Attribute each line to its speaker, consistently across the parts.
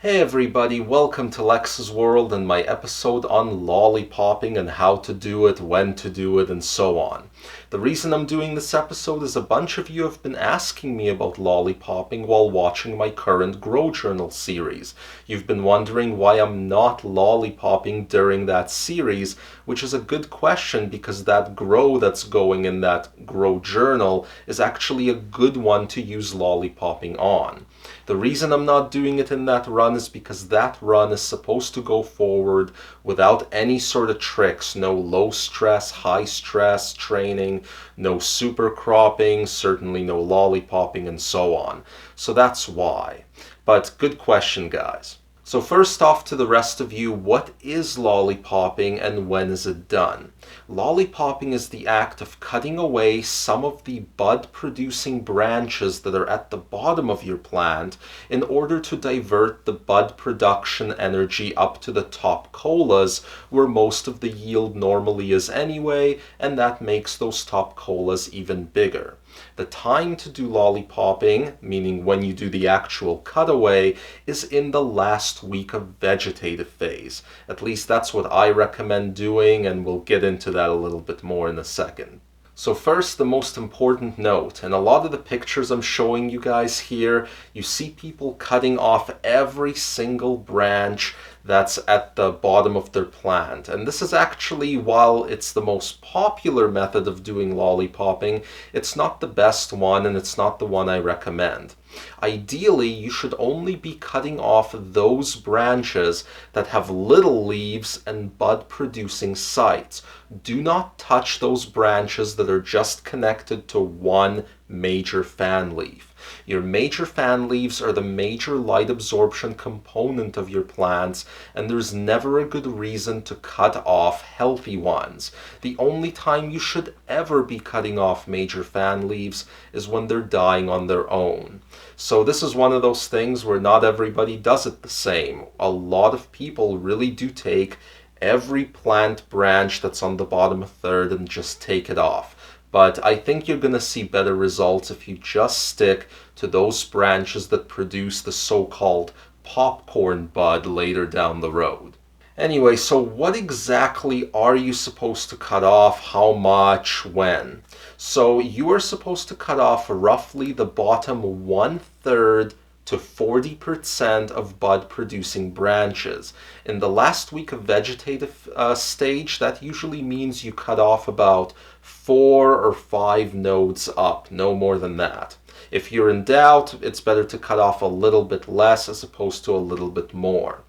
Speaker 1: Hey everybody, welcome to Lex's World and my episode on lollipopping and how to do it, when to do it, and so on. The reason I'm doing this episode is a bunch of you have been asking me about lollipopping while watching my current Grow Journal series. You've been wondering why I'm not lollipopping during that series, which is a good question because that grow that's going in that Grow Journal is actually a good one to use lollipopping on. The reason I'm not doing it in that run is because that run is supposed to go forward without any sort of tricks, no low stress, high stress training, no super cropping, certainly no lollipopping, and so on. So that's why. But good question, guys. So first off, to the rest of you, what is lollipopping and when is it done? Lollipopping is the act of cutting away some of the bud-producing branches that are at the bottom of your plant in order to divert the bud production energy up to the top colas where most of the yield normally is anyway, and that makes those top colas even bigger. The time to do lollipopping, meaning when you do the actual cutaway, is in the last week of vegetative phase. At least that's what I recommend doing, and we'll get into that a little bit more in a second. So first, the most important note, and a lot of the pictures I'm showing you guys here, you see people cutting off every single branch that's at the bottom of their plant. And this is actually, while it's the most popular method of doing lollipopping, it's not the best one and it's not the one I recommend. Ideally, you should only be cutting off those branches that have little leaves and bud-producing sites. Do not touch those branches that are just connected to one major fan leaf. Your major fan leaves are the major light absorption component of your plants, and there's never a good reason to cut off healthy ones. The only time you should ever be cutting off major fan leaves is when they're dying on their own. So this is one of those things where not everybody does it the same. A lot of people really do take every plant branch that's on the bottom third and just take it off. But I think you're going to see better results if you just stick to those branches that produce the so-called popcorn bud later down the road. Anyway, so what exactly are you supposed to cut off, how much, when? So you are supposed to cut off roughly the bottom 1/3 to 40% of bud-producing branches. In the last week of vegetative stage, that usually means you cut off about 4 or 5 nodes up, no more than that. If you're in doubt, it's better to cut off a little bit less as opposed to a little bit more.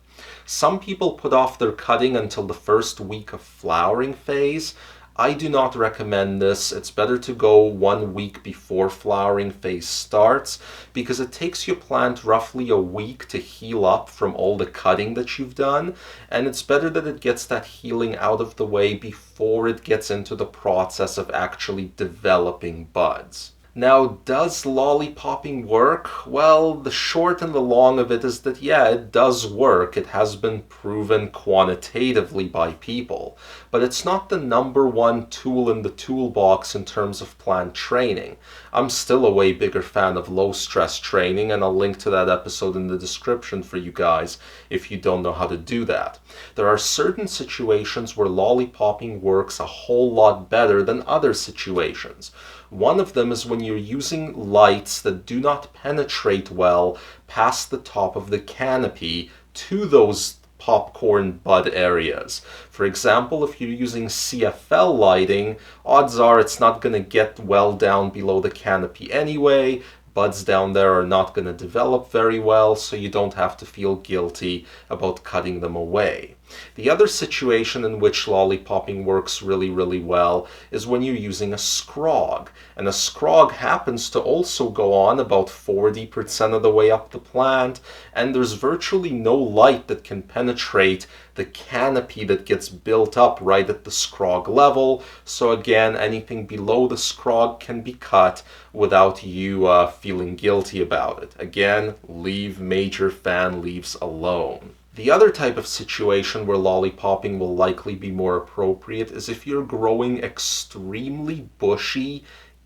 Speaker 1: Some people put off their cutting until the first week of flowering phase. I do not recommend this. It's better to go 1 week before flowering phase starts because it takes your plant roughly a week to heal up from all the cutting that you've done, and it's better that it gets that healing out of the way before it gets into the process of actually developing buds. Now, does lollipopping work? Well, the short and the long of it is that, yeah, it does work. It has been proven quantitatively by people. But it's not the number one tool in the toolbox in terms of plant training. I'm still a way bigger fan of low-stress training, and I'll link to that episode in the description for you guys if you don't know how to do that. There are certain situations where lollipopping works a whole lot better than other situations. One of them is when you're using lights that do not penetrate well past the top of the canopy to those popcorn bud areas. For example, if you're using CFL lighting, odds are it's not going to get well down below the canopy anyway. Buds down there are not going to develop very well, so you don't have to feel guilty about cutting them away. The other situation in which lollipopping works really, really well is when you're using a scrog. And a scrog happens to also go on about 40% of the way up the plant, and there's virtually no light that can penetrate the canopy that gets built up right at the scrog level. So again, anything below the scrog can be cut without you feeling guilty about it. Again, leave major fan leaves alone. The other type of situation where lollipopping will likely be more appropriate is if you're growing extremely bushy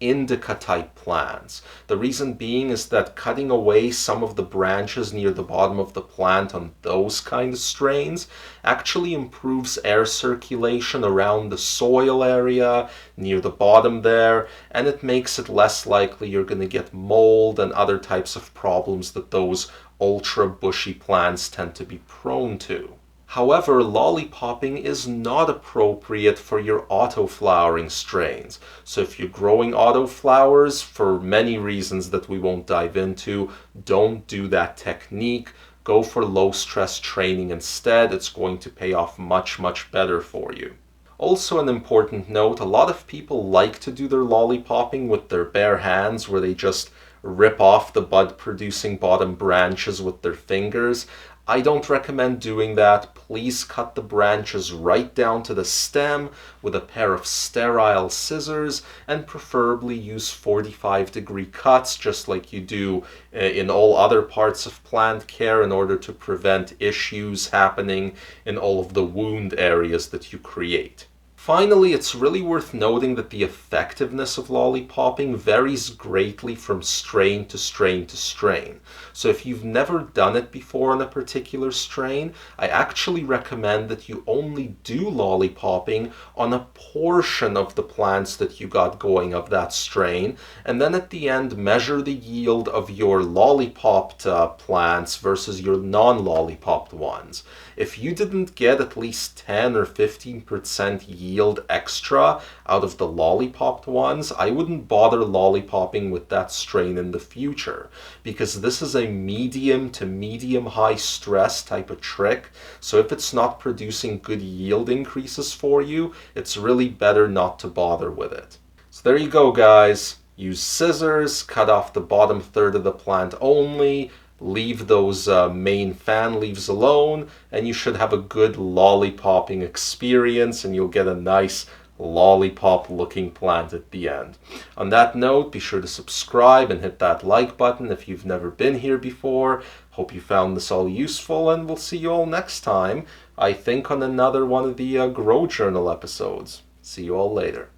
Speaker 1: indica type plants. The reason being is that cutting away some of the branches near the bottom of the plant on those kind of strains actually improves air circulation around the soil area near the bottom there, and it makes it less likely you're going to get mold and other types of problems that those ultra bushy plants tend to be prone to. However, lollipopping is not appropriate for your auto-flowering strains. So if you're growing autoflowers, for many reasons that we won't dive into, don't do that technique. Go for low-stress training instead. It's going to pay off much, much better for you. Also, an important note, a lot of people like to do their lollipopping with their bare hands, where they just rip off the bud-producing bottom branches with their fingers. I don't recommend doing that. Please cut the branches right down to the stem with a pair of sterile scissors, and preferably use 45-degree cuts, just like you do in all other parts of plant care, in order to prevent issues happening in all of the wound areas that you create. Finally, it's really worth noting that the effectiveness of lollipopping varies greatly from strain to strain to strain. So if you've never done it before on a particular strain, I actually recommend that you only do lollipopping on a portion of the plants that you got going of that strain, and then at the end measure the yield of your lollipopped plants versus your non-lollipopped ones. If you didn't get at least 10 or 15% yield extra out of the lollipopped ones, I wouldn't bother lollipopping with that strain in the future, because this is a medium to medium high stress type of trick. So if it's not producing good yield increases for you, it's really better not to bother with it. So there you go, guys. Use scissors, cut off the bottom third of the plant only, leave those main fan leaves alone, and you should have a good lollipopping experience, and you'll get a nice lollipop looking plant at the end. On that note, be sure to subscribe and hit that like button if you've never been here before. Hope you found this all useful, and we'll see you all next time, I think on another one of the Grow Journal episodes. See you all later.